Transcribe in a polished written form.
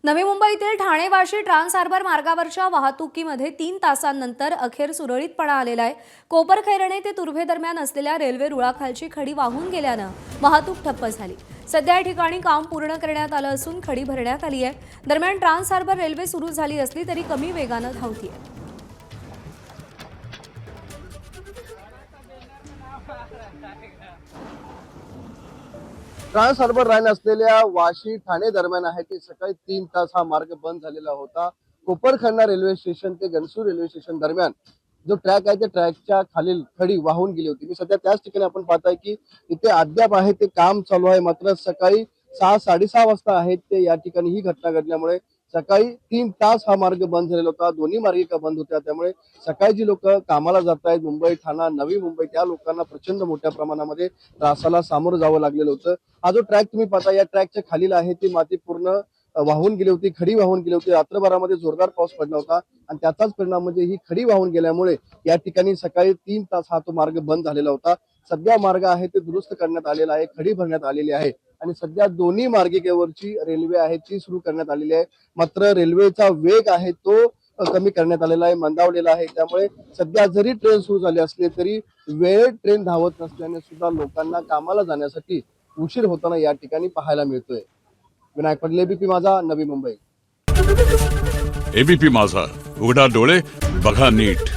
नवी मुंबईतील Thane Vashi trans harbour मार्गावरच्या वाहतुकीमध्ये 3 तासांनंतर अखेर सुरळीतपणा आलेला आहे। कोपरखैरणे ते तुर्भे दरम्यान असलेल्या रेल्वे रुळाखालची खडी वाहून गेल्यानं वाहतूक ठप्प झाली। सध्या या ठिकाणी काम पूर्ण करण्यात आलं असून खडी भरण्यात आली आहे। दरम्यान ट्रान्स हार्बर रेल्वे सुरू झाली असली तरी कमी वेगानं धावतीये। ट्रान्स हार्बर लाईन असलेल्या वाशी ठाणे दरम्यान आहे ते सकाळी 3 तास हा मार्ग बंद झालेला होता। कोपरखैरणे रेल्वे स्टेशन ते गणसूर रेल्वे स्टेशन दरम्यान जो ट्रॅक आहे त्या ट्रॅकच्या खालील खडी वाहून गेली होती। मी सध्या त्याच ठिकाणी आपण पाहताय की इथे अद्याप आहे ते काम चालू आहे। मात्र सकाळी 6:30 वाजता आहे ते या ठिकाणी ही घटना घडल्यामुळे सकाळी 3 तास हा मार्ग बंद झालेला होता। दोन्ही मार्गिका बंद होत्या, त्यामुळे सकाळी जी लोक कामाला जात आहेत मुंबई ठाणा नवी मुंबई त्या लोकांना प्रचंड मोठ्या प्रमाणामध्ये त्रासाला सामोरं जावं लागलेलं होतं। हा जो ट्रॅक तुम्ही पाहता या ट्रॅकच्या खालील आहे ती माती पूर्ण वाहून गेली होती, खडी वाहून गेली होती। रात्रभरामध्ये जोरदार पाऊस पडला होता आणि त्याचाच परिणाम म्हणजे ही खडी वाहून गेल्यामुळे या ठिकाणी सकाळी 3 तास हा तो मार्ग बंद झालेला होता। सध्या मार्ग आहे ते दुरुस्त करण्यात आलेला आहे, खडी भरण्यात आलेली आहे आणि सध्या दोन्ही मार्गिकेवरची रेल्वे आहे ती सुरू करण्यात आलेली आहे। मात्र रेल्वेचा वेग आहे तो कमी करण्यात आलेला आहे, मंदावलेला आहे। त्यामुळे सध्या जरी ट्रेन सुरू झाली असली तरी वेळेत ट्रेन धावत नसल्याने सुद्धा लोकांना कामाला जाण्यासाठी उशीर होताना या ठिकाणी पाहायला मिळतोय। विनायक पडले, एबीपी माझा, नवी मुंबई। एबीपी माझा, उघडा डोळे बघा नीट।